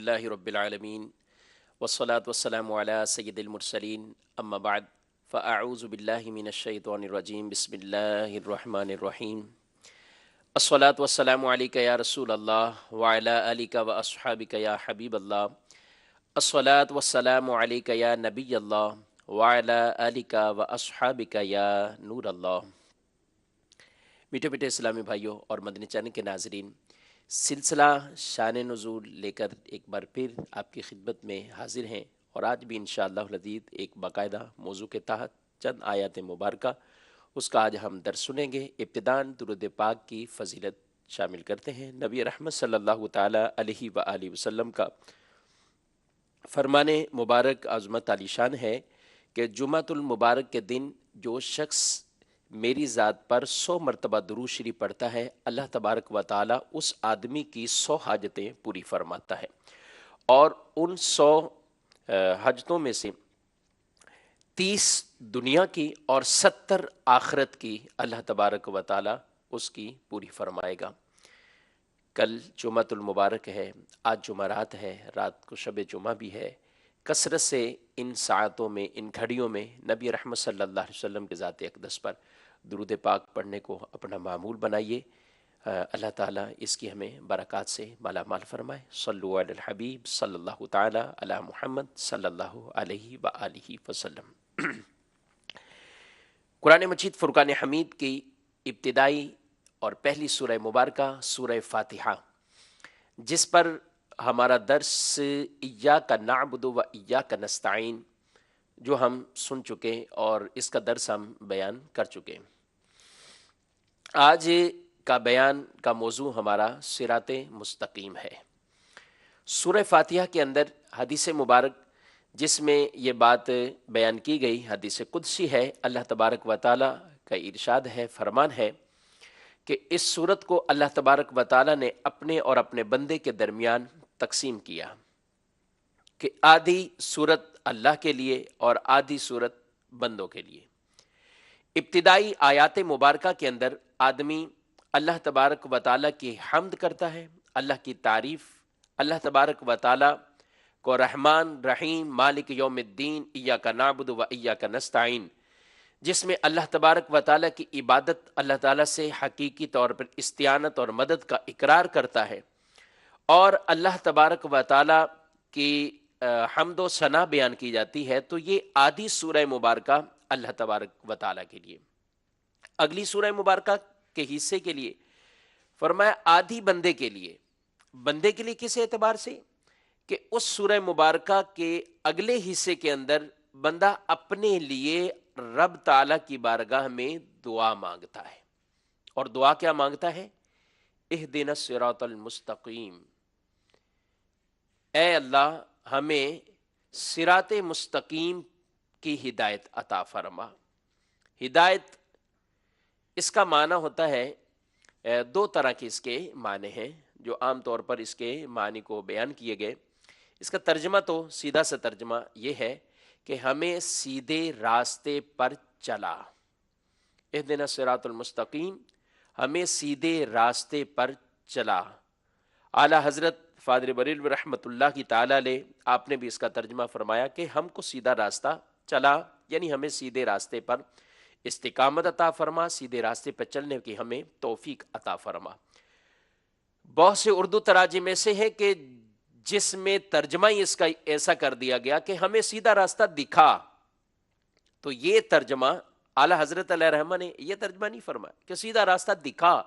للہ رب العالمین والصلاة والسلام علی سید المرسلین اما بعد فاعوذ باللہ من الشیطان الرجیم بسم اللہ الرحمن الرحیم الصلاة والسلام علیک یا رسول اللہ وعلی آلک و اصحابک یا حبیب اللہ الصلاة والسلام علیک یا نبی اللہ وعلی آلک و اصحابک یا نور اللہ۔ میٹھے میٹھے اسلامی بھائیوں اور مدنی چینل کے ناظرین، سلسلہ شان نزول لے کر ایک بار پھر آپ کی خدمت میں حاضر ہیں، اور آج بھی انشاءاللہ العزیز ایک باقاعدہ موضوع کے تحت چند آیات مبارکہ اس کا آج ہم درس سنیں گے۔ ابتداً درود پاک کی فضیلت شامل کرتے ہیں۔ نبی رحمت صلی اللہ تعالی علیہ وآلہ وسلم کا فرمان مبارک عظمت علی شان ہے کہ جمعۃ المبارک کے دن جو شخص میری ذات پر 100 مرتبہ درود شریف پڑھتا ہے، اللہ تبارک و تعالی اس آدمی کی 100 حاجتیں پوری فرماتا ہے، اور ان 100 حاجتوں میں سے 30 دنیا کی اور 70 آخرت کی اللہ تبارک و تعالی اس کی پوری فرمائے گا۔ کل جمعۃ المبارک ہے، آج جمعرات ہے، رات کو شب جمعہ بھی ہے۔ کثرت سے ان ساعتوں میں، ان گھڑیوں میں نبی رحمت صلی اللہ علیہ وسلم کے ذات اقدس پر درود پاک پڑھنے کو اپنا معمول بنائیے۔ اللہ تعالیٰ اس کی ہمیں برکات سے مالا مال فرمائے۔ صلو علی الحبیب صلی اللہ تعالیٰ علی محمد صلی اللہ علیہ وآلہ وسلم۔ قرآن مجید فرقان حمید کی ابتدائی اور پہلی سورہ مبارکہ سورہ فاتحہ، جس پر ہمارا درس ایاک نعبد و ایاک نستعین جو ہم سن چکے اور اس کا درس ہم بیان کر چکے۔ آج کا بیان کا موضوع ہمارا صراط مستقیم ہے۔ سورہ فاتحہ کے اندر حدیث مبارک جس میں یہ بات بیان کی گئی حدیث قدسی ہے، اللہ تبارک و تعالی کا ارشاد ہے، فرمان ہے کہ اس سورت کو اللہ تبارک و تعالی نے اپنے اور اپنے بندے کے درمیان تقسیم کیا کہ آدھی سورت اللہ کے لیے اور آدھی سورت بندوں کے لیے۔ ابتدائی آیات مبارکہ کے اندر آدمی اللہ تبارک و تعالی کی حمد کرتا ہے، اللہ کی تعریف، اللہ تبارک و تعالی کو رحمان رحیم مالک یوم الدین ایاک نعبد و ایاک نستعین، جس میں اللہ تبارک و تعالی کی عبادت اللہ تعالی سے حقیقی طور پر استعانت اور مدد کا اقرار کرتا ہے، اور اللہ تبارک و تعالی کی حمد و ثنا بیان کی جاتی ہے، تو یہ آدھی سورہ مبارکہ اللہ تبارک و تعالی کے لیے۔ اگلی سورہ مبارکہ کے حصے کے لیے فرمایا آدھی بندے کے لیے۔ بندے کے لیے کس اعتبار سے؟ کہ اس سورہ مبارکہ کے اگلے حصے کے اندر بندہ اپنے لیے رب تعالی کی بارگاہ میں دعا مانگتا ہے، اور دعا کیا مانگتا ہے؟ اہدنا الصراط المستقیم، اے اللہ ہمیں صراط مستقیم کی ہدایت عطا فرما۔ ہدایت اس کا معنی ہوتا ہے، دو طرح کے اس کے معنی ہیں جو عام طور پر اس کے معنی کو بیان کیے گئے۔ اس کا ترجمہ تو سیدھا سا ترجمہ یہ ہے کہ ہمیں سیدھے راستے پر چلا۔ اہدنا الصراط المستقیم، ہمیں سیدھے راستے پر چلا۔ اعلیٰ حضرت فادر بریلوی رحمۃ اللہ کی تعالی علیہ، آپ نے بھی اس کا ترجمہ فرمایا کہ ہم کو سیدھا راستہ چلا، یعنی ہمیں سیدھے راستے پر استقامت عطا فرما، سیدھے راستے پر چلنے کی ہمیں توفیق عطا فرما۔ بہت سے اردو تراجم ایسے ہیں کہ جس میں ترجمہ ہی اس کا ایسا کر دیا گیا کہ ہمیں سیدھا راستہ دکھا، تو یہ ترجمہ اعلیٰ حضرت علیہ رحمہ نے یہ ترجمہ نہیں فرمایا کہ سیدھا راستہ دکھا،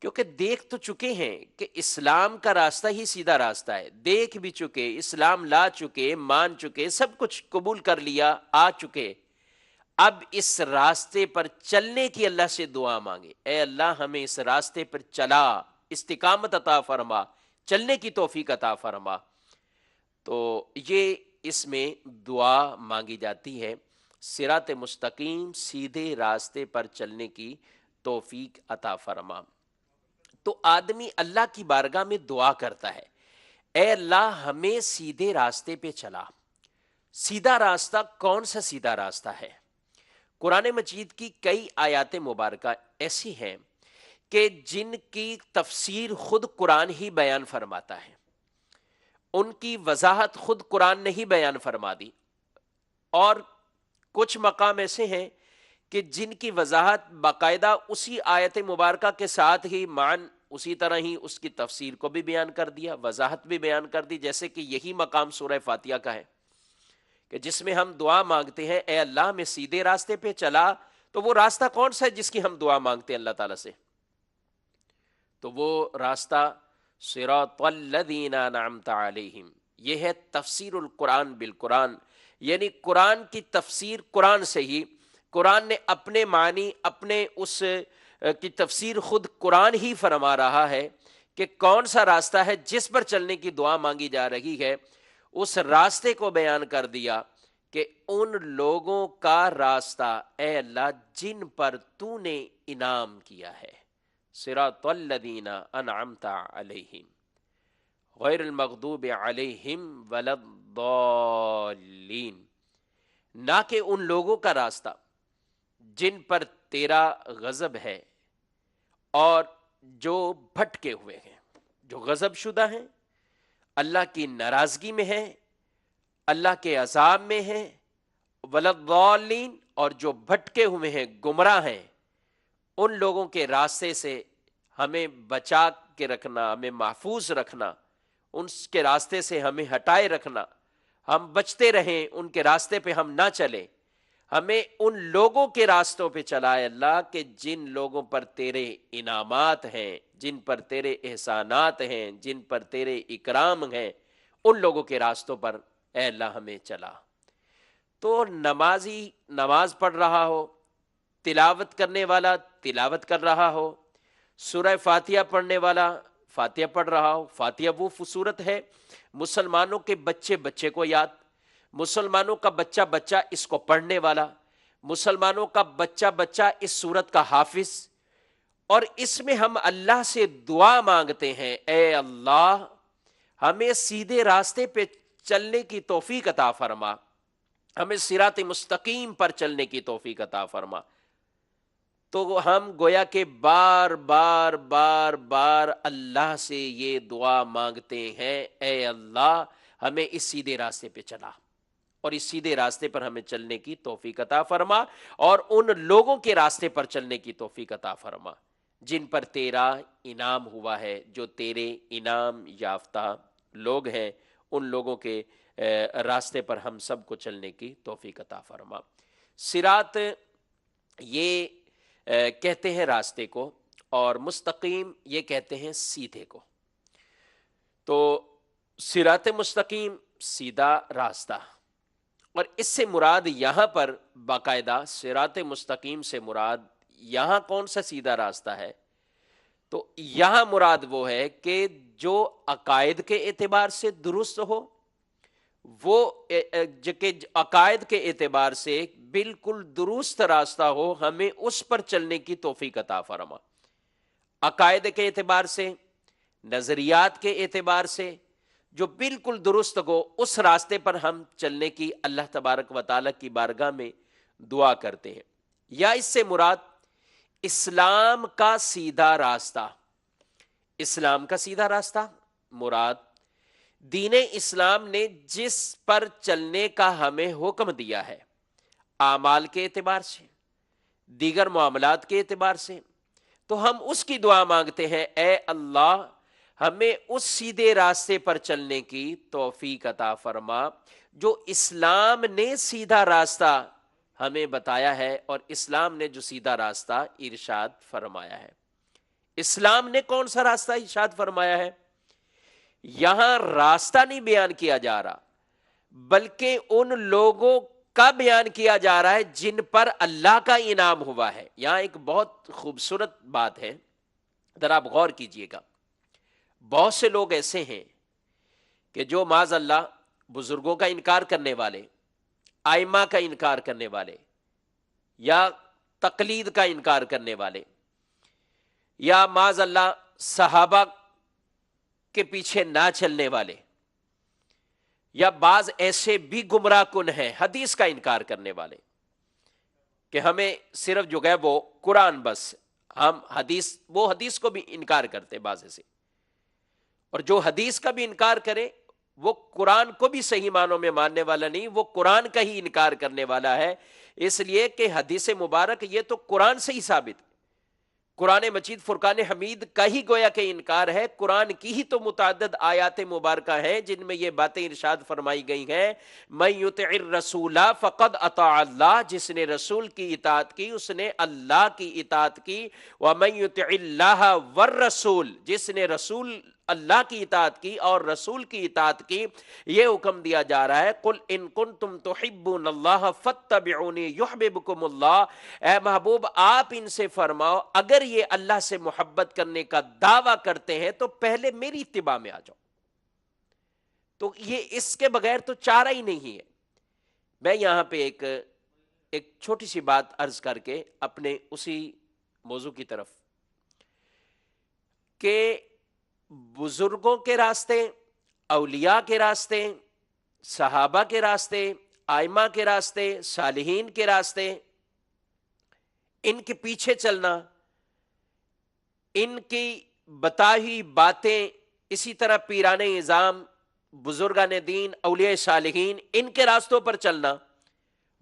کیونکہ دیکھ تو چکے ہیں کہ اسلام کا راستہ ہی سیدھا راستہ ہے، دیکھ بھی چکے، اسلام لا چکے، مان چکے، سب کچھ قبول کر لیا، آ چکے۔ اب اس راستے پر چلنے کی اللہ سے دعا مانگے، اے اللہ ہمیں اس راستے پر چلا، استقامت عطا فرما، چلنے کی توفیق عطا فرما۔ تو یہ اس میں دعا مانگی جاتی ہے، صراط مستقیم، سیدھے راستے پر چلنے کی توفیق عطا فرما۔ تو آدمی اللہ کی بارگاہ میں دعا کرتا ہے، اے اللہ ہمیں سیدھے راستے پہ چلا۔ سیدھا راستہ کون سا سیدھا راستہ ہے؟ قرآن مجید کی کئی آیات مبارکہ ایسی ہیں کہ جن کی تفسیر خود قرآن ہی بیان فرماتا ہے، ان کی وضاحت خود قرآن نے ہی بیان فرما دی، اور کچھ مقام ایسے ہیں کہ جن کی وضاحت باقاعدہ اسی آیت مبارکہ کے ساتھ ہی معن اسی طرح ہی اس کی تفسیر کو بھی بیان کر دیا، وضاحت بھی بیان کر دی، جیسے کہ یہی مقام سورہ فاتحہ کا ہے کہ جس میں ہم دعا مانگتے ہیں اے اللہ میں سیدھے راستے پہ چلا، تو وہ راستہ کون سا ہے جس کی ہم دعا مانگتے ہیں اللہ تعالیٰ سے؟ تو وہ راستہ صراط الذین انعمت علیہم، یہ ہے تفسیر القرآن بالقرآن، یعنی قرآن کی تفسیر قرآن سے ہی، قرآن نے اپنے معنی اپنے اس کی تفسیر خود قرآن ہی فرما رہا ہے کہ کون سا راستہ ہے جس پر چلنے کی دعا مانگی جا رہی ہے، اس راستے کو بیان کر دیا کہ ان لوگوں کا راستہ اے اللہ جن پر تو نے انعام کیا ہے، صراط الذین انعمت علیہم غیر المغضوب علیہم ولا الضالین، نہ کہ ان لوگوں کا راستہ جن پر تیرا غضب ہے اور جو بھٹکے ہوئے ہیں، جو غضب شدہ ہیں، اللہ کی ناراضگی میں ہیں، اللہ کے عذاب میں ہیں، ولا الضالین، اور جو بھٹکے ہوئے ہیں، گمراہ ہیں، ان لوگوں کے راستے سے ہمیں بچا کے رکھنا، ہمیں محفوظ رکھنا، ان کے راستے سے ہمیں ہٹائے رکھنا، ہم بچتے رہیں، ان کے راستے پہ ہم نہ چلیں، ہمیں ان لوگوں کے راستوں پہ چلائے اللہ کہ جن لوگوں پر تیرے انعامات ہیں، جن پر تیرے احسانات ہیں، جن پر تیرے اکرام ہیں، ان لوگوں کے راستوں پر اے اللہ ہمیں چلا۔ تو نمازی نماز پڑھ رہا ہو، تلاوت کرنے والا تلاوت کر رہا ہو، سورہ فاتحہ پڑھنے والا فاتحہ پڑھ رہا ہو، فاتحہ وہ صورت ہے مسلمانوں کے بچے بچے کو یاد، مسلمانوں کا بچہ بچہ اس کو پڑھنے والا، مسلمانوں کا بچہ بچہ اس سورت کا حافظ، اور اس میں ہم اللہ سے دعا مانگتے ہیں اے اللہ ہمیں سیدھے راستے پہ چلنے کی توفیق عطا فرما، ہمیں صراط مستقیم پر چلنے کی توفیق عطا فرما۔ تو ہم گویا کہ بار بار بار بار اللہ سے یہ دعا مانگتے ہیں اے اللہ ہمیں اس سیدھے راستے پہ چلا، اور اس سیدھے راستے پر ہمیں چلنے کی توفیق عطا فرما، اور ان لوگوں کے راستے پر چلنے کی توفیق عطا فرما جن پر تیرا انعام ہوا ہے، جو تیرے انعام یافتہ لوگ ہیں، ان لوگوں کے راستے پر ہم سب کو چلنے کی توفیق عطا فرما۔ صراط یہ کہتے ہیں راستے کو، اور مستقیم یہ کہتے ہیں سیدھے کو۔ تو صراط مستقیم سیدھا راستہ، اور اس سے مراد یہاں پر باقاعدہ صراط مستقیم سے مراد یہاں کون سا سیدھا راستہ ہے؟ تو یہاں مراد وہ ہے کہ جو عقائد کے اعتبار سے درست ہو، وہ کہ عقائد کے اعتبار سے بالکل درست راستہ ہو، ہمیں اس پر چلنے کی توفیق عطا فرما۔ عقائد کے اعتبار سے، نظریات کے اعتبار سے جو بالکل درست ہو، اس راستے پر ہم چلنے کی اللہ تبارک و تعالیٰ کی بارگاہ میں دعا کرتے ہیں۔ یا اس سے مراد اسلام کا سیدھا راستہ، اسلام کا سیدھا راستہ مراد دین اسلام نے جس پر چلنے کا ہمیں حکم دیا ہے، اعمال کے اعتبار سے، دیگر معاملات کے اعتبار سے، تو ہم اس کی دعا مانگتے ہیں اے اللہ ہمیں اس سیدھے راستے پر چلنے کی توفیق عطا فرما جو اسلام نے سیدھا راستہ ہمیں بتایا ہے، اور اسلام نے جو سیدھا راستہ ارشاد فرمایا ہے۔ اسلام نے کون سا راستہ ارشاد فرمایا ہے؟ یہاں راستہ نہیں بیان کیا جا رہا، بلکہ ان لوگوں کا بیان کیا جا رہا ہے جن پر اللہ کا انعام ہوا ہے۔ یہاں ایک بہت خوبصورت بات ہے، ذرا آپ غور کیجئے گا۔ بہت سے لوگ ایسے ہیں کہ جو معاذ اللہ بزرگوں کا انکار کرنے والے، ائمہ کا انکار کرنے والے، یا تقلید کا انکار کرنے والے، یا معاذ اللہ صحابہ کے پیچھے نہ چلنے والے، یا بعض ایسے بھی گمراہ کن ہیں حدیث کا انکار کرنے والے کہ ہمیں صرف جو ہے وہ قرآن بس، ہم حدیث کو بھی انکار کرتے بعض ایسے، اور جو حدیث کا بھی انکار کرے وہ قرآن کو بھی صحیح معنوں میں ماننے والا نہیں، وہ قرآن کا ہی انکار کرنے والا ہے، اس لیے کہ حدیث مبارک یہ تو قرآن سے ہی ثابت ہے، قرآن مجید فرقان حمید کا ہی گویا کہ انکار ہے، قرآن کی ہی تو متعدد آیات مبارکہ ہیں جن میں یہ باتیں ارشاد فرمائی گئی ہیں، من یطع الرسول فقد اطاع اللہ، جس نے رسول کی اطاعت کی اس نے اللہ کی اطاعت کی، ومن یطع اللہ والرسول، جس نے رسول اللہ کی اطاعت کی اور رسول کی اطاعت کی، یہ حکم دیا جا رہا ہے قل ان کنتم تحبون اللہ فاتبعونی یحببکم اللہ، اے محبوب آپ ان سے فرماؤ اگر یہ اللہ سے محبت کرنے کا دعویٰ کرتے ہیں تو پہلے میری اتباع میں آ جاؤ۔ تو یہ اس کے بغیر تو چارہ ہی نہیں ہے۔ میں یہاں پہ ایک چھوٹی سی بات عرض کر کے اپنے اسی موضوع کی طرف، کہ بزرگوں کے راستے، اولیاء کے راستے، صحابہ کے راستے، ائمہ کے راستے، صالحین کے راستے، ان کے پیچھے چلنا، ان کی بتائی باتیں، اسی طرح پیران نظام، بزرگان دین، اولیاء صالحین، ان کے راستوں پر چلنا،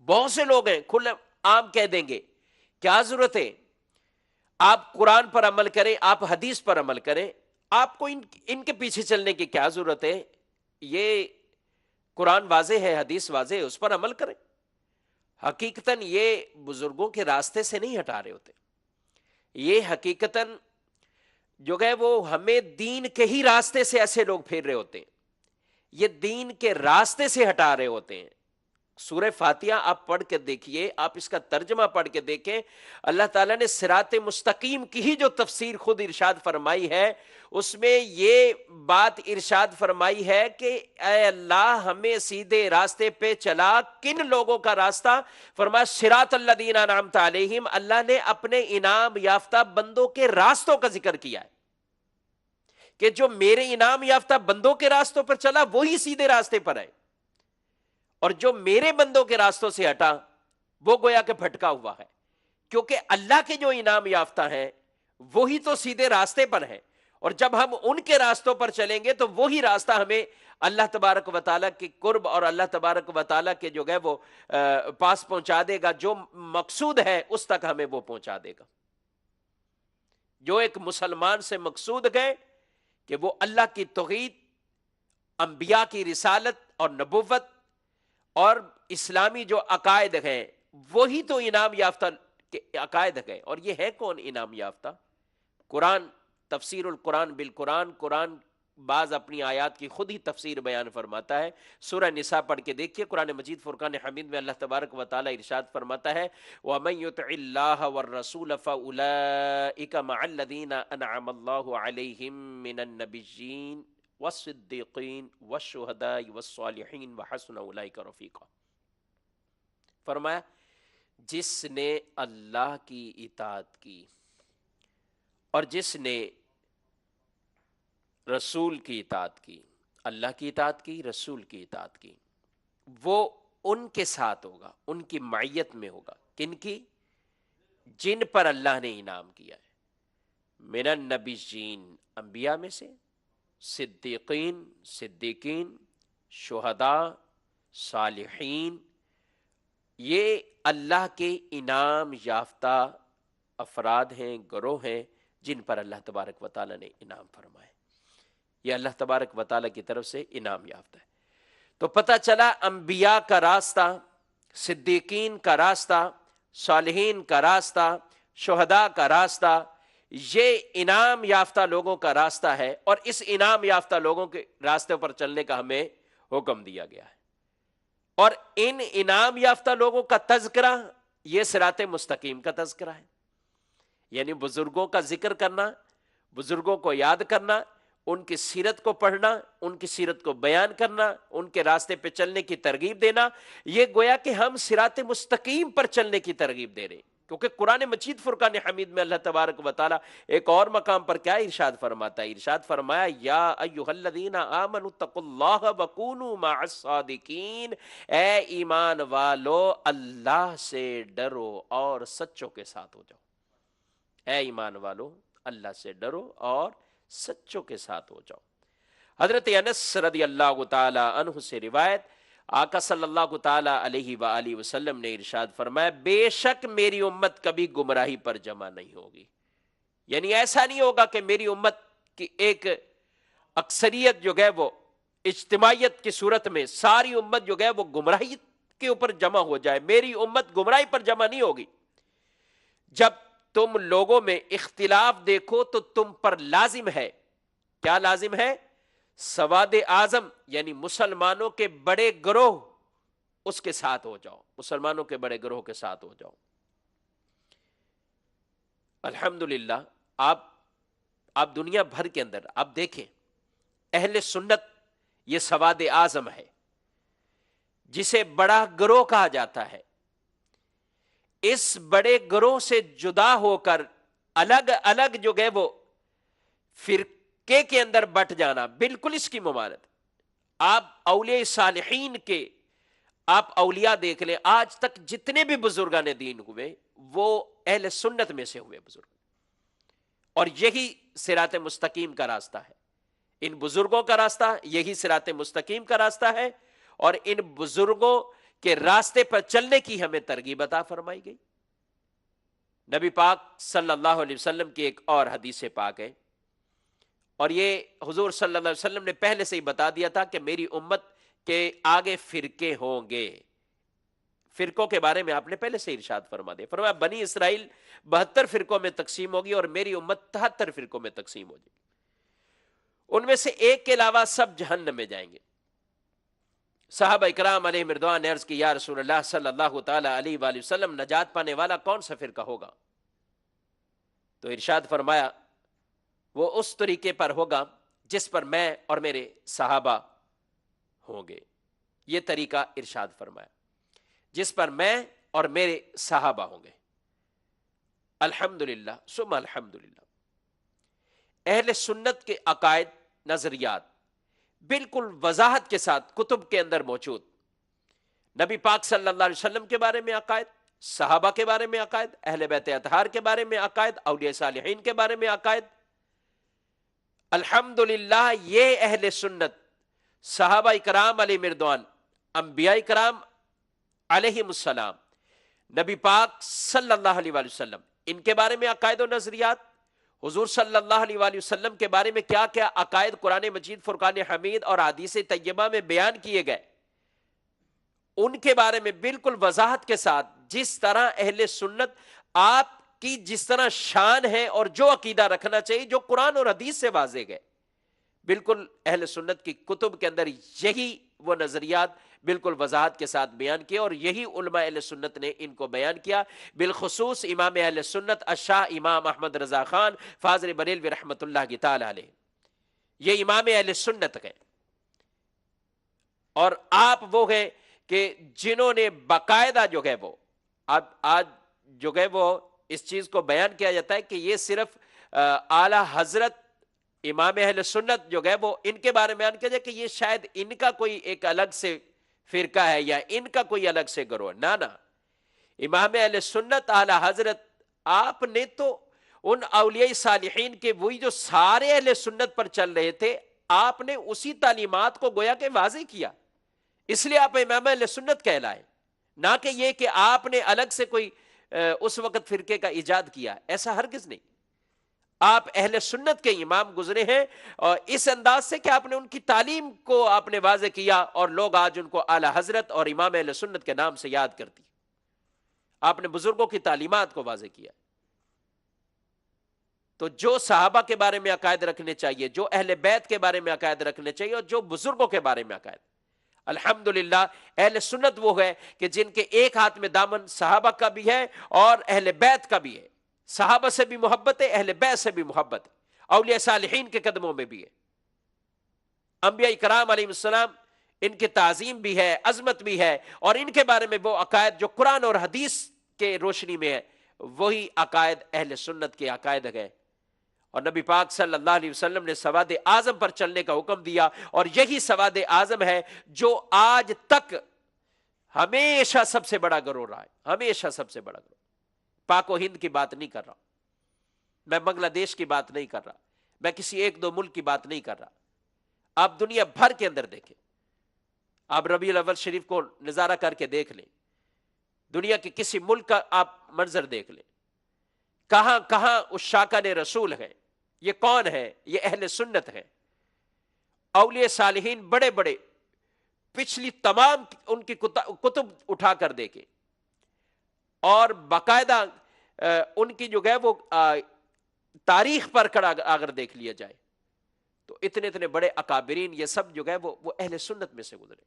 بہت سے لوگ ہیں کھلے عام کہہ دیں گے کیا ضرورت ہے، آپ قرآن پر عمل کریں، آپ حدیث پر عمل کریں، آپ کو ان کے پیچھے چلنے کی کیا ضرورت ہے، یہ قرآن واضح ہے، حدیث واضح ہے، اس پر عمل کریں۔ حقیقتاً یہ بزرگوں کے راستے سے نہیں ہٹا رہے ہوتے، یہ حقیقتاً جو ہے وہ ہمیں دین کے ہی راستے سے ایسے لوگ پھیر رہے ہوتے ہیں، یہ دین کے راستے سے ہٹا رہے ہوتے ہیں۔ سورہ فاتحہ آپ پڑھ کے دیکھیے، آپ اس کا ترجمہ پڑھ کے دیکھیں، اللہ تعالیٰ نے صراط مستقیم کی ہی جو تفسیر خود ارشاد فرمائی ہے، اس میں یہ بات ارشاد فرمائی ہے کہ اے اللہ ہمیں سیدھے راستے پہ چلا۔ کن لوگوں کا راستہ؟ فرمایا صراط الذین انعمت علیہم، اللہ نے اپنے انعام یافتہ بندوں کے راستوں کا ذکر کیا ہے کہ جو میرے انعام یافتہ بندوں کے راستوں پر چلا وہی سیدھے راستے پر ہے، اور جو میرے بندوں کے راستوں سے ہٹا وہ گویا کہ بھٹکا ہوا ہے، کیونکہ اللہ کے جو انعام یافتہ ہیں وہی تو سیدھے راستے پر ہیں، اور جب ہم ان کے راستوں پر چلیں گے تو وہی راستہ ہمیں اللہ تبارک و تعالیٰ کے قرب اور اللہ تبارک و تعالیٰ کے جو ہے وہ پاس پہنچا دے گا، جو مقصود ہے اس تک ہمیں وہ پہنچا دے گا۔ جو ایک مسلمان سے مقصود ہے کہ وہ اللہ کی توحید، انبیاء کی رسالت اور نبوت اور اسلامی جو عقائد ہیں وہی تو انعام یافتہ کے عقائد ہیں، اور یہ ہے کون انعام یافتہ؟ قرآن، تفسیر القرآن بالقرآن، قرآن بعض اپنی آیات کی خود ہی تفسیر بیان فرماتا ہے۔ سورہ نساء پڑھ کے دیکھیے، قرآن مجید فرقان حمید میں اللہ تبارک و تعالی ارشاد فرماتا ہے وَمَن يُطِعِ اللَّهَ وَالرَّسُولَ فَأُولَئِكَ مَعَ الَّذِينَ أَنْعَمَ اللَّهُ عَلَيْهِم مِّنَ النَّبِيِّينَ وَالصِّدِّيقِينَ وَالشُّهَدَاءِ وَالصَّالِحِينَ وَحَسُنَ أُولَئِكَ رَفِيقًا۔ فرمایا جس نے اللہ کی اطاعت کی اور جس نے رسول کی اطاعت کی، اللہ کی اطاعت کی، رسول کی اطاعت کی، وہ ان کے ساتھ ہوگا، ان کی معیت میں ہوگا۔ کن کی؟ جن پر اللہ نے انعام کیا ہے، من النبیین، انبیاء میں سے، صدیقین، صدیقین، شہداء، صالحین، یہ اللہ کے انعام یافتہ افراد ہیں، گروہ ہیں جن پر اللہ تبارک و تعالیٰ نے انعام فرمائے، یہ اللہ تبارک و تعالیٰ کی طرف سے انعام یافتہ ہے۔ تو پتہ چلا انبیاء کا راستہ، صدیقین کا راستہ، صالحین کا راستہ، شہداء کا راستہ، یہ انعام یافتہ لوگوں کا راستہ ہے، اور اس انعام یافتہ لوگوں کے راستے پر چلنے کا ہمیں حکم دیا گیا ہے۔ اور ان انعام یافتہ لوگوں کا تذکرہ یہ صراط مستقیم کا تذکرہ ہے، یعنی بزرگوں کا ذکر کرنا، بزرگوں کو یاد کرنا، ان کی سیرت کو پڑھنا، ان کی سیرت کو بیان کرنا، ان کے راستے پہ چلنے کی ترغیب دینا، یہ گویا کہ ہم صراط مستقیم پر چلنے کی ترغیب دے رہے ہیں۔ کیونکہ قرآن مجید فرقان حمید میں اللہ تبارک و تعالیٰ ایک اور مقام پر کیا ارشاد فرماتا ہے؟ ارشاد فرمایا یا ایھا الذین آمنوا اتقوا اللہ وکونوا مع الصادقین، اے ایمان والو اللہ سے ڈرو اور سچوں کے ساتھ ہو جاؤ۔ اے ایمان والو اللہ سے ڈرو اور سچوں کے ساتھ ہو جاؤ۔ حضرت انس رضی اللہ تعالی عنہ سے روایت، آقا صلی اللہ تعالی علیہ وآلہ وسلم نے ارشاد فرمایا، بے شک میری امت کبھی گمراہی پر جمع نہیں ہوگی، یعنی ایسا نہیں ہوگا کہ میری امت کی ایک اکثریت جو ہے وہ اجتماعیت کی صورت میں ساری امت جو ہے وہ گمراہی کے اوپر جمع ہو جائے، میری امت گمراہی پر جمع نہیں ہوگی۔ جب تم لوگوں میں اختلاف دیکھو تو تم پر لازم ہے، کیا لازم ہے؟ سواد اعظم یعنی مسلمانوں کے بڑے گروہ، اس کے ساتھ ہو جاؤ، مسلمانوں کے بڑے گروہ کے ساتھ ہو جاؤ۔ الحمدللہ آپ دنیا بھر کے اندر آپ دیکھیں، اہل سنت یہ سواد اعظم ہے جسے بڑا گروہ کہا جاتا ہے۔ اس بڑے گروہ سے جدا ہو کر الگ الگ جو گئے وہ فرقے کے اندر بٹ جانا بالکل اس کی ممانت۔ آپ اولیاء صالحین کے آپ اولیاء دیکھ لیں، آج تک جتنے بھی بزرگان دین ہوئے وہ اہل سنت میں سے ہوئے بزرگ، اور یہی صراط مستقیم کا راستہ ہے۔ ان بزرگوں کا راستہ یہی صراط مستقیم کا راستہ ہے، اور ان بزرگوں کے راستے پر چلنے کی ہمیں ترغیب عطا فرمائی گئی۔ نبی پاک صلی اللہ علیہ وسلم کی ایک اور حدیث پاک ہے، اور یہ حضور صلی اللہ علیہ وسلم نے پہلے سے ہی بتا دیا تھا کہ میری امت کے آگے فرقے ہوں گے۔ فرقوں کے بارے میں آپ نے پہلے سے ارشاد فرما دیا، فرمایا بنی اسرائیل 72 فرقوں میں تقسیم ہوگی اور میری امت 73 فرقوں میں تقسیم ہو جائے گی، ان میں سے ایک کے علاوہ سب جہنم میں جائیں گے۔ صحابہ اکرام علیہ مردوان نے عرض کی، یا رسول اللہ صلی اللہ تعالی علیہ وآلہ وسلم، نجات پانے والا کون سا فرقہ ہوگا؟ تو ارشاد فرمایا وہ اس طریقے پر ہوگا جس پر میں اور میرے صحابہ ہوں گے۔ یہ طریقہ ارشاد فرمایا، جس پر میں اور میرے صحابہ ہوں گے۔ الحمدللہ ثم الحمدللہ، اہل سنت کے عقائد، نظریات بالکل وضاحت کے ساتھ کتب کے اندر موجود۔ نبی پاک صلی اللہ علیہ وسلم کے بارے میں عقائد، صحابہ کے بارے میں عقائد، اہل بیت اطہار کے بارے میں عقائد، اولیاء صالحین کے بارے میں عقائد۔ الحمدللہ یہ اہل سنت، صحابہ اکرام علیہ مردوان، انبیاء اکرام علیہم السلام، نبی پاک صلی اللہ علیہ وآلہ وسلم، ان کے بارے میں عقائد و نظریات، حضور صلی اللہ علیہ وآلہ وسلم کے بارے میں کیا کیا عقائد قرآن مجید، فرقان حمید اور حدیث طیبہ میں بیان کیے گئے، ان کے بارے میں بالکل وضاحت کے ساتھ، جس طرح اہل سنت آپ کی جس طرح شان ہے اور جو عقیدہ رکھنا چاہیے جو قرآن اور حدیث سے واضح ہے، بالکل اہل سنت کی کتب کے اندر یہی وہ نظریات بالکل وضاحت کے ساتھ بیان کیا، اور یہی علماء اہل سنت نے ان کو بیان کیا۔ بالخصوص امام اہل سنت الشاہ امام احمد رضا خان فاضل بریلوی رحمۃ اللہ تعالی علیہ، یہ امام اہل سنت ہیں، اور آپ وہ ہیں کہ جنہوں نے باقاعدہ جو ہے وہ آج جو ہے وہ اس چیز کو بیان کیا جاتا ہے کہ یہ صرف اعلیٰ حضرت امام اہل سنت جو ہے وہ ان کے بارے میں بیان کیا جائے کہ یہ شاید ان کا کوئی ایک الگ سے فرقہ ہے یا ان کا کوئی الگ سے گروہ، نہ امام اہل سنت اعلیٰ حضرت آپ نے تو ان اولیاء صالحین کے وہی جو سارے اہل سنت پر چل رہے تھے، آپ نے اسی تعلیمات کو گویا کہ واضح کیا، اس لیے آپ امام اہل سنت کہلائے، نہ کہ یہ کہ آپ نے الگ سے کوئی اس وقت فرقے کا ایجاد کیا، ایسا ہرگز نہیں۔ آپ اہل سنت کے امام گزرے ہیں، اور اس انداز سے کہ آپ نے ان کی تعلیم کو آپ نے واضح کیا، اور لوگ آج ان کو اعلیٰ حضرت اور امام اہل سنت کے نام سے یاد کرتی۔ آپ نے بزرگوں کی تعلیمات کو واضح کیا۔ تو جو صحابہ کے بارے میں عقائد رکھنے چاہیے، جو اہل بیت کے بارے میں عقائد رکھنے چاہیے، اور جو بزرگوں کے بارے میں عقائد، الحمدللہ اہل سنت وہ ہے کہ جن کے ایک ہاتھ میں دامن صحابہ کا بھی ہے اور اہل بیت کا بھی ہے، صحابہ سے بھی محبت ہے، اہل بیت سے بھی محبت ہے، اولیاء صالحین کے قدموں میں بھی ہے، انبیاء کرام علیہ السلام ان کی تعظیم بھی ہے، عظمت بھی ہے، اور ان کے بارے میں وہ عقائد جو قرآن اور حدیث کے روشنی میں ہے، وہی عقائد اہل سنت کے عقائد ہے۔ اور نبی پاک صلی اللہ علیہ وسلم نے سواد اعظم پر چلنے کا حکم دیا، اور یہی سواد اعظم ہے جو آج تک ہمیشہ سب سے بڑا گروہ رہا ہے، ہمیشہ سب سے بڑا گروہ۔ پاک و ہند کی بات نہیں کر رہا، میں بنگلہ دیش کی بات نہیں کر رہا، میں کسی ایک دو ملک کی بات نہیں کر رہا، آپ دنیا بھر کے اندر دیکھیں، آپ ربیع الاول شریف کو نظارہ کر کے دیکھ لیں، دنیا کے کسی ملک کا آپ منظر دیکھ لیں، کہاں کہاں اس شاکان رسول ہے. یہ کون ہے؟ یہ اہل سنت ہے. اولیاء صالحین بڑے بڑے پچھلی تمام ان کی کتب اٹھا کر دیکھیں، اور باقاعدہ ان کی جو ہے وہ تاریخ پر کر اگر دیکھ لیا جائے تو اتنے اتنے بڑے اکابرین یہ سب جو ہے وہ اہل سنت میں سے گزرے.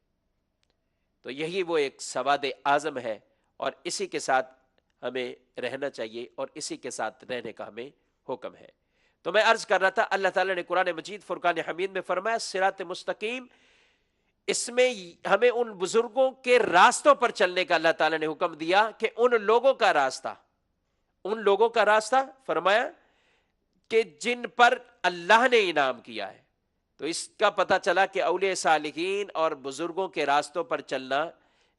تو یہی وہ ایک سواد اعظم ہے، اور اسی کے ساتھ ہمیں رہنا چاہیے، اور اسی کے ساتھ رہنے کا ہمیں حکم ہے. تو میں عرض کر رہا تھا، اللہ تعالیٰ نے قرآن مجید فرقان حمید میں فرمایا صراط مستقیم، اس میں ہمیں ان بزرگوں کے راستوں پر چلنے کا اللہ تعالیٰ نے حکم دیا کہ ان لوگوں کا راستہ فرمایا کہ جن پر اللہ نے انعام کیا ہے. تو اس کا پتہ چلا کہ اولیاء صالحین اور بزرگوں کے راستوں پر چلنا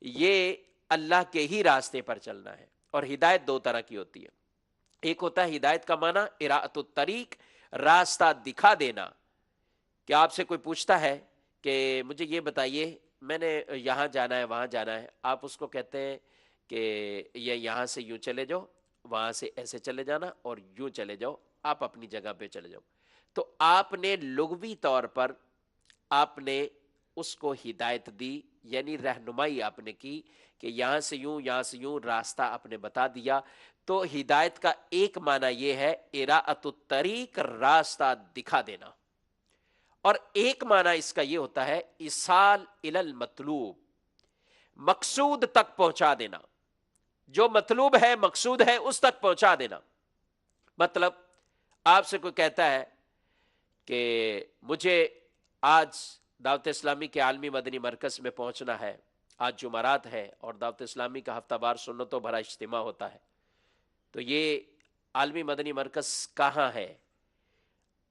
یہ اللہ کے ہی راستے پر چلنا ہے. اور ہدایت دو طرح کی ہوتی ہے. ایک ہوتا ہے ہدایت کا معنی اراءۃ الطریق، راستہ دکھا دینا. کہ آپ سے کوئی پوچھتا ہے کہ مجھے یہ بتائیے میں نے یہاں جانا ہے وہاں جانا ہے، آپ اس کو کہتے ہیں کہ یہ یہاں سے یوں چلے جاؤ، وہاں سے ایسے چلے جانا، اور یوں چلے جاؤ، آپ اپنی جگہ پہ چلے جاؤ. تو آپ نے لغوی طور پر آپ نے اس کو ہدایت دی، یعنی رہنمائی آپ نے کی کہ یہاں سے یوں یہاں سے یوں، راستہ آپ نے بتا دیا. تو ہدایت کا ایک معنی یہ ہے اراءۃ الطریق، راستہ دکھا دینا. اور ایک معنی اس کا یہ ہوتا ہے ایصال الی المطلوب، مقصود تک پہنچا دینا. جو مطلوب ہے، مقصود ہے، اس تک پہنچا دینا. مطلب آپ سے کوئی کہتا ہے کہ مجھے آج دعوت اسلامی کے عالمی مدنی مرکز میں پہنچنا ہے، آج جمعرات ہے اور دعوت اسلامی کا ہفتہ وار سنتوں بھرا اجتماع ہوتا ہے، تو یہ عالمی مدنی مرکز کہاں ہے؟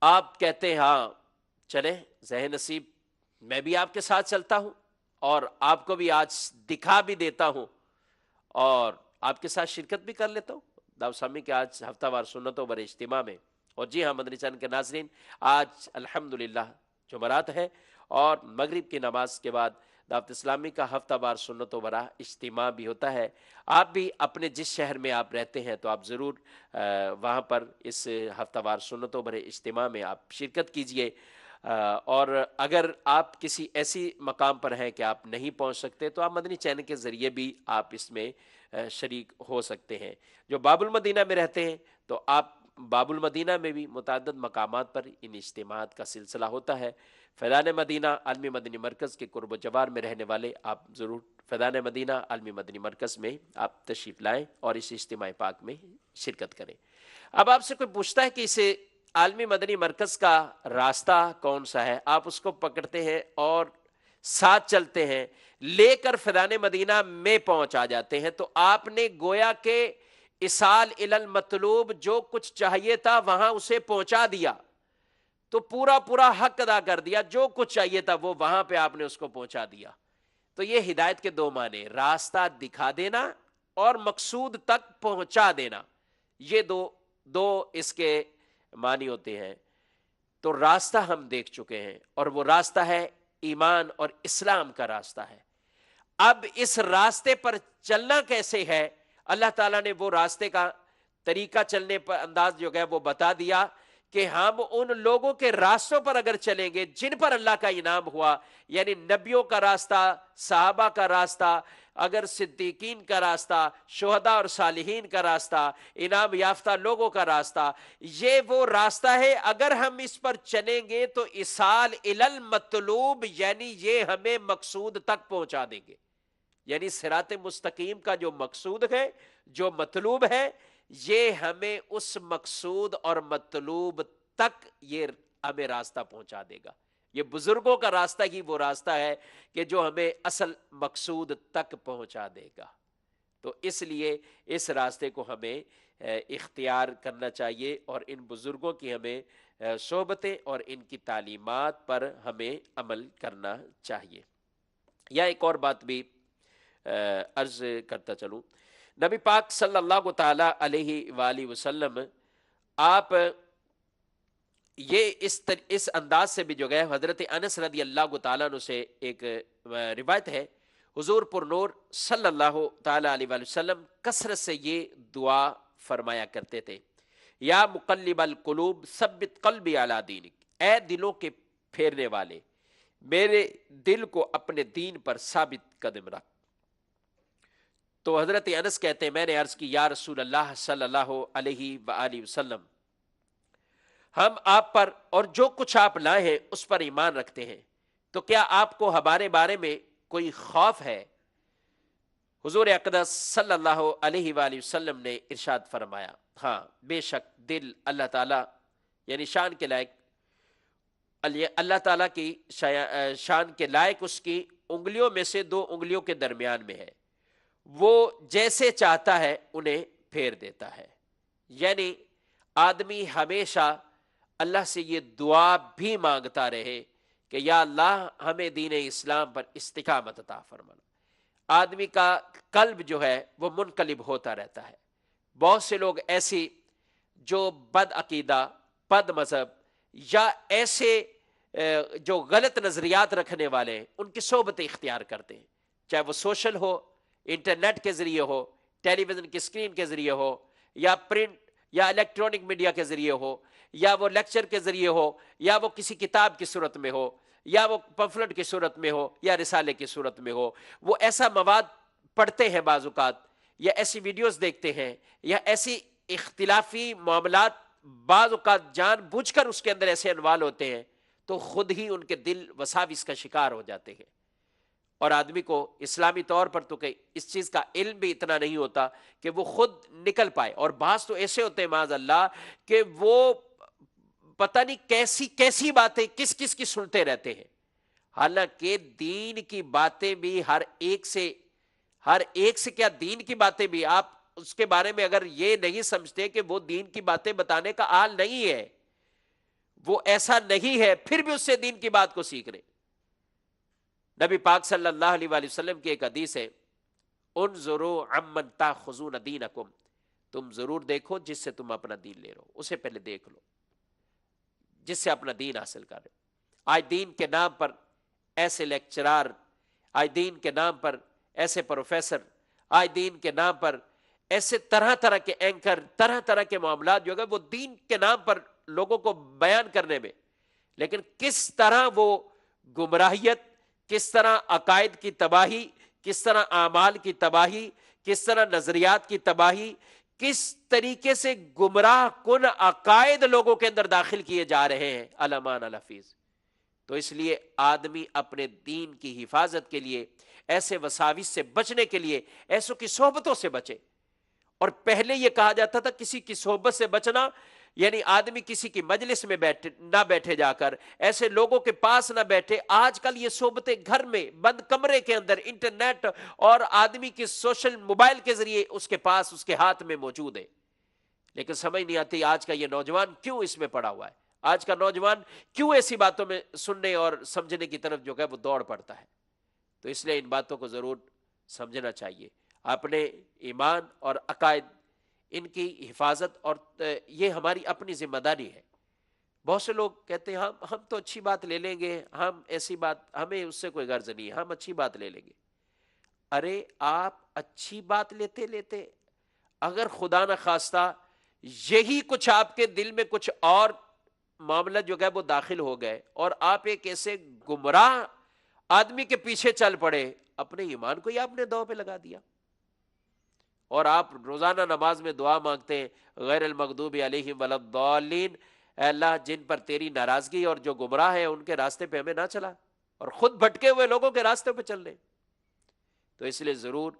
آپ کہتے ہیں ہاں چلیں، ذہن نصیب میں بھی آپ کے ساتھ چلتا ہوں، اور آپ کو بھی آج دکھا بھی دیتا ہوں، اور آپ کے ساتھ شرکت بھی کر لیتا ہوں دعوت اسلامی کے آج ہفتہ وار سنتوں بھرے اجتماع میں. اور جی ہاں مدنی چینل کے ناظرین، آج الحمدللہ جمعرات ہے، اور مغرب کی نماز کے بعد دعوت اسلامی کا ہفتہ وار سنتوں بھرا اجتماع بھی ہوتا ہے. آپ بھی اپنے جس شہر میں آپ رہتے ہیں تو آپ ضرور وہاں پر اس ہفتہ وار سنتوں بھرے اجتماع میں آپ شرکت کیجئے. اور اگر آپ کسی ایسی مقام پر ہیں کہ آپ نہیں پہنچ سکتے تو آپ مدنی چینل کے ذریعے بھی آپ اس میں شریک ہو سکتے ہیں. جو باب المدینہ میں رہتے ہیں تو آپ باب المدینہ میں بھی متعدد مقامات پر ان اجتماعات کا سلسلہ ہوتا ہے. فیضان مدینہ عالمی مدنی مرکز کے قرب و جوار میں رہنے والے آپ ضرور فیضان مدینہ عالمی مدنی مرکز میں آپ تشریف لائیں اور اس اجتماع پاک میں شرکت کریں. اب آپ سے کوئی پوچھتا ہے کہ اسے عالمی مدنی مرکز کا راستہ کون سا ہے، آپ اس کو پکڑتے ہیں اور ساتھ چلتے ہیں، لے کر فیضان مدینہ میں پہنچا جاتے ہیں، تو آپ نے گویا کہ ایصال الی المطلوب، جو کچھ چاہیے تھا وہاں اسے پہنچا دیا، تو پورا پورا حق ادا کر دیا. جو کچھ چاہیے تھا وہ وہاں پہ آپ نے اس کو پہنچا دیا. تو یہ ہدایت کے دو معنی، راستہ دکھا دینا اور مقصود تک پہنچا دینا، یہ دو اس کے معنی ہوتے ہیں. تو راستہ ہم دیکھ چکے ہیں، اور وہ راستہ ہے ایمان اور اسلام کا راستہ ہے. اب اس راستے پر چلنا کیسے ہے، اللہ تعالیٰ نے وہ راستے کا طریقہ چلنے پر انداز جو ہے وہ بتا دیا کہ ہم ان لوگوں کے راستوں پر اگر چلیں گے جن پر اللہ کا انعام ہوا، یعنی نبیوں کا راستہ، صحابہ کا راستہ، اگر صدیقین کا راستہ، شہداء اور صالحین کا راستہ، انعام یافتہ لوگوں کا راستہ، یہ وہ راستہ ہے. اگر ہم اس پر چلیں گے تو ایصال الی المطلوب، یعنی یہ ہمیں مقصود تک پہنچا دیں گے. یعنی صراط مستقیم کا جو مقصود ہے، جو مطلوب ہے، یہ ہمیں اس مقصود اور مطلوب تک یہ ہمیں راستہ پہنچا دے گا. یہ بزرگوں کا راستہ ہی وہ راستہ ہے کہ جو ہمیں اصل مقصود تک پہنچا دے گا. تو اس لیے اس راستے کو ہمیں اختیار کرنا چاہیے، اور ان بزرگوں کی ہمیں صحبتیں اور ان کی تعلیمات پر ہمیں عمل کرنا چاہیے. یا ایک اور بات بھی عرض کرتا چلوں، نبی پاک صلی اللہ تعالی علیہ وآلہ وسلم آپ یہ اس انداز سے بھی جو گئے حضرت انس رضی اللہ تعالیٰ عنہ سے ایک روایت ہے، حضور پر نور صلی اللہ تعالیٰ علیہ وآلہ وسلم کثرت سے یہ دعا فرمایا کرتے تھے، یا مقلب القلوب ثبت قلبی علی دینک، اے دلوں کے پھیرنے والے میرے دل کو اپنے دین پر ثابت قدم رکھ۔ تو حضرت انس کہتے ہیں میں نے عرض کی یا رسول اللہ صلی اللہ علیہ وآلہ وسلم، ہم آپ پر اور جو کچھ آپ لائے ہیں اس پر ایمان رکھتے ہیں، تو کیا آپ کو ہمارے بارے میں کوئی خوف ہے؟ حضور اقدس صلی اللہ علیہ وآلہ وسلم نے ارشاد فرمایا، ہاں بے شک دل اللہ تعالیٰ یعنی شان کے لائق، اللہ تعالیٰ کی شان کے لائق اس کی انگلیوں میں سے دو انگلیوں کے درمیان میں ہے، وہ جیسے چاہتا ہے انہیں پھیر دیتا ہے۔ یعنی آدمی ہمیشہ اللہ سے یہ دعا بھی مانگتا رہے کہ یا اللہ ہمیں دین اسلام پر استقامت عطا فرمانا۔ آدمی کا قلب جو ہے وہ منقلب ہوتا رہتا ہے۔ بہت سے لوگ ایسی جو بد عقیدہ، بد مذہب یا ایسے جو غلط نظریات رکھنے والے ہیں ان کی صحبتیں اختیار کرتے ہیں، چاہے وہ سوشل ہو، انٹرنیٹ کے ذریعے ہو، ٹیلی ویژن کی اسکرین کے ذریعے ہو، یا پرنٹ یا الیکٹرانک میڈیا کے ذریعے ہو، یا وہ لیکچر کے ذریعے ہو، یا وہ کسی کتاب کی صورت میں ہو، یا وہ پمفلٹ کی صورت میں ہو، یا رسالے کی صورت میں ہو۔ وہ ایسا مواد پڑھتے ہیں بعض اوقات، یا ایسی ویڈیوز دیکھتے ہیں، یا ایسی اختلافی معاملات بعض اوقات جان بوجھ کر اس کے اندر ایسے انوال ہوتے ہیں، تو خود ہی ان کے دل وساوس کا شکار ہو جاتے ہیں۔ اور آدمی کو اسلامی طور پر تو کہ اس چیز کا علم بھی اتنا نہیں ہوتا کہ وہ خود نکل پائے، اور بعض تو ایسے ہوتے ہیں معاذ اللہ کہ وہ پتہ نہیں کیسی کیسی باتیں کس کس کی سنتے رہتے ہیں، حالانکہ دین کی باتیں بھی ہر ایک سے کیا دین کی باتیں بھی آپ اس کے بارے میں اگر یہ نہیں سمجھتے کہ وہ دین کی باتیں بتانے کا آل نہیں ہے، وہ ایسا نہیں ہے، پھر بھی اس سے دین کی بات کو سیکھ رہے۔ نبی پاک صلی اللہ علیہ وآلہ وسلم کی ایک حدیث ہے، انظروا عمن تاخذون دینکم، تم ضرور دیکھو جس سے تم اپنا دین لے رہے ہو، اسے پہلے دیکھ لو جس سے اپنا دین حاصل کر رہے ہو۔ آج دین کے نام پر ایسے لیکچرار، آج دین کے نام پر ایسے پروفیسر، آج دین کے نام پر ایسے طرح طرح کے اینکر، طرح طرح کے معاملات جو ہے وہ دین کے نام پر لوگوں کو بیان کرنے میں، لیکن کس طرح وہ گمراہیت، کس طرح عقائد کی تباہی، کس طرح اعمال کی تباہی، کس طرح نظریات کی تباہی، کس طریقے سے گمراہ کن عقائد لوگوں کے اندر داخل کیے جا رہے ہیں، علمان الحفیظ۔ تو اس لیے آدمی اپنے دین کی حفاظت کے لیے، ایسے وساوس سے بچنے کے لیے ایسوں کی صحبتوں سے بچے۔ اور پہلے یہ کہا جاتا تھا کسی کی صحبت سے بچنا یعنی آدمی کسی کی مجلس میں نہ بیٹھے، جا کر ایسے لوگوں کے پاس نہ بیٹھے۔ آج کل یہ صحبتیں گھر میں بند کمرے کے اندر انٹرنیٹ اور آدمی کی سوشل موبائل کے ذریعے اس کے پاس، اس کے ہاتھ میں موجود ہے، لیکن سمجھ نہیں آتی آج کا یہ نوجوان کیوں اس میں پڑا ہوا ہے، آج کا نوجوان کیوں ایسی باتوں میں سننے اور سمجھنے کی طرف جو ہے وہ دوڑ پڑتا ہے۔ تو اس لیے ان باتوں کو ضرور سمجھنا چاہیے، اپنے ایمان اور عقائد ان کی حفاظت، اور یہ ہماری اپنی ذمہ داری ہے۔ بہت سے لوگ کہتے ہیں ہم تو اچھی بات لے لیں گے، ہم ایسی بات ہمیں اس سے کوئی غرض نہیں ہے، ہم اچھی بات لے لیں گے۔ ارے آپ اچھی بات لیتے لیتے اگر خدا نہ خواستہ یہی کچھ آپ کے دل میں کچھ اور معاملہ جو ہے وہ داخل ہو گئے اور آپ ایک ایسے گمراہ آدمی کے پیچھے چل پڑے، اپنے ایمان کو ہی آپ نے داؤ پہ لگا دیا۔ اور آپ روزانہ نماز میں دعا مانگتے ہیں غیر المغضوب علیہم ولا الضالین، اے اللہ جن پر تیری ناراضگی اور جو گمراہ ہیں ان کے راستے پہ ہمیں نہ چلا، اور خود بھٹکے ہوئے لوگوں کے راستے پہ چل رہے۔ تو اس لیے ضرور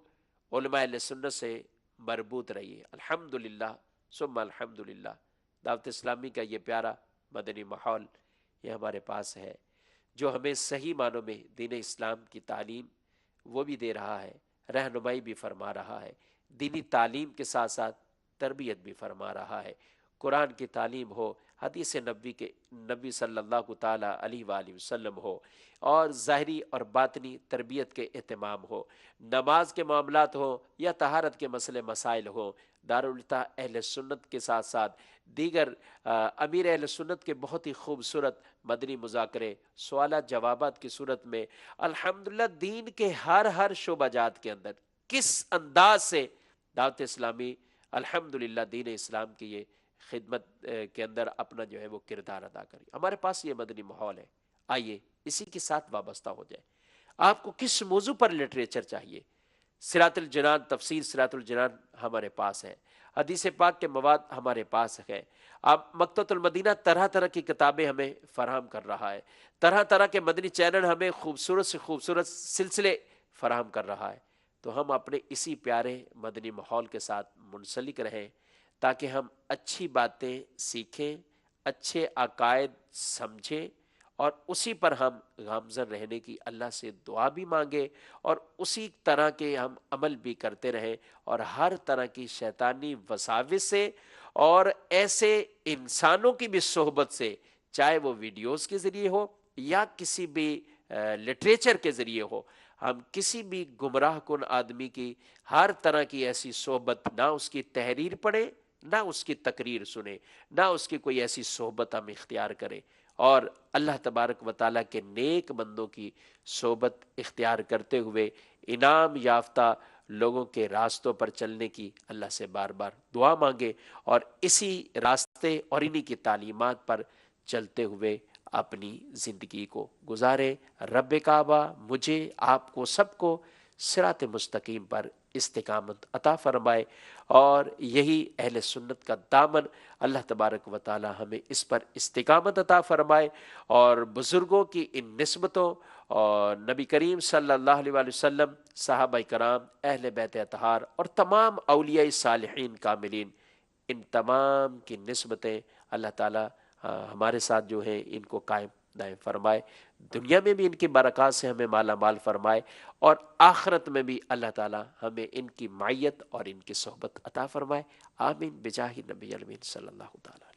علماء اہل سنت سے مربوط رہیے۔ الحمدللہ ثم الحمدللہ، دعوت اسلامی کا یہ پیارا مدنی ماحول یہ ہمارے پاس ہے، جو ہمیں صحیح معنوں میں دین اسلام کی تعلیم وہ بھی دے رہا ہے، رہنمائی بھی فرما رہا ہے، دینی تعلیم کے ساتھ ساتھ تربیت بھی فرما رہا ہے۔ قرآن کی تعلیم ہو، حدیث نبی صلی اللہ تعالی علیہ وآلہ وسلم ہو، اور ظاہری اور باطنی تربیت کے اہتمام ہو، نماز کے معاملات ہوں یا طہارت کے مسئلے مسائل ہوں، دارالفتہ اہل سنت کے ساتھ ساتھ دیگر امیر اہل سنت کے بہت ہی خوبصورت مدنی مذاکرے، سوالات جوابات کی صورت میں الحمدللہ دین کے ہر شعبہ جات کے اندر کس انداز سے دعوت اسلامی الحمدللہ دین اسلام کی یہ خدمت کے اندر اپنا جو ہے وہ کردار ادا کری۔ ہمارے پاس یہ مدنی ماحول ہے، آئیے اسی کے ساتھ وابستہ ہو جائے۔ آپ کو کس موضوع پر لٹریچر چاہیے؟ صراط الجنان، تفسیر صراط الجنان ہمارے پاس ہے، حدیث پاک کے مواد ہمارے پاس ہے۔ اب مکتبۃ المدینہ طرح طرح کی کتابیں ہمیں فراہم کر رہا ہے، طرح طرح کے مدنی چینل ہمیں خوبصورت سے خوبصورت سلسلے فراہم کر رہا ہے۔ تو ہم اپنے اسی پیارے مدنی ماحول کے ساتھ منسلک رہیں تاکہ ہم اچھی باتیں سیکھیں، اچھے عقائد سمجھیں، اور اسی پر ہم گامزن رہنے کی اللہ سے دعا بھی مانگے، اور اسی طرح کے ہم عمل بھی کرتے رہیں، اور ہر طرح کی شیطانی وساوس سے اور ایسے انسانوں کی بھی صحبت سے، چاہے وہ ویڈیوز کے ذریعے ہو یا کسی بھی لٹریچر کے ذریعے ہو، ہم کسی بھی گمراہ کن آدمی کی ہر طرح کی ایسی صحبت، نہ اس کی تحریر پڑھیں، نہ اس کی تقریر سنیں، نہ اس کی کوئی ایسی صحبت ہم اختیار کریں، اور اللہ تبارک و تعالیٰ کے نیک بندوں کی صحبت اختیار کرتے ہوئے انعام یافتہ لوگوں کے راستوں پر چلنے کی اللہ سے بار بار دعا مانگے، اور اسی راستے اور انہی کی تعلیمات پر چلتے ہوئے اپنی زندگی کو گزارے۔ رب کعبہ مجھے، آپ کو، سب کو صراط مستقیم پر استقامت عطا فرمائے، اور یہی اہل سنت کا دامن اللہ تبارک و تعالی ہمیں اس پر استقامت عطا فرمائے، اور بزرگوں کی ان نسبتوں اور نبی کریم صلی اللہ علیہ وآلہ وسلم، صحابہ کرام، اہل بیت اطہار اور تمام اولیاء صالحین کاملین، ان تمام کی نسبتیں اللہ تعالی ہمارے ساتھ جو ہیں ان کو قائم دائم فرمائے، دنیا میں بھی ان کی برکات سے ہمیں مالا مال فرمائے، اور آخرت میں بھی اللہ تعالی ہمیں ان کی معیت اور ان کی صحبت عطا فرمائے۔ آمین بجاہ نبی الامین صلی اللہ تعالی۔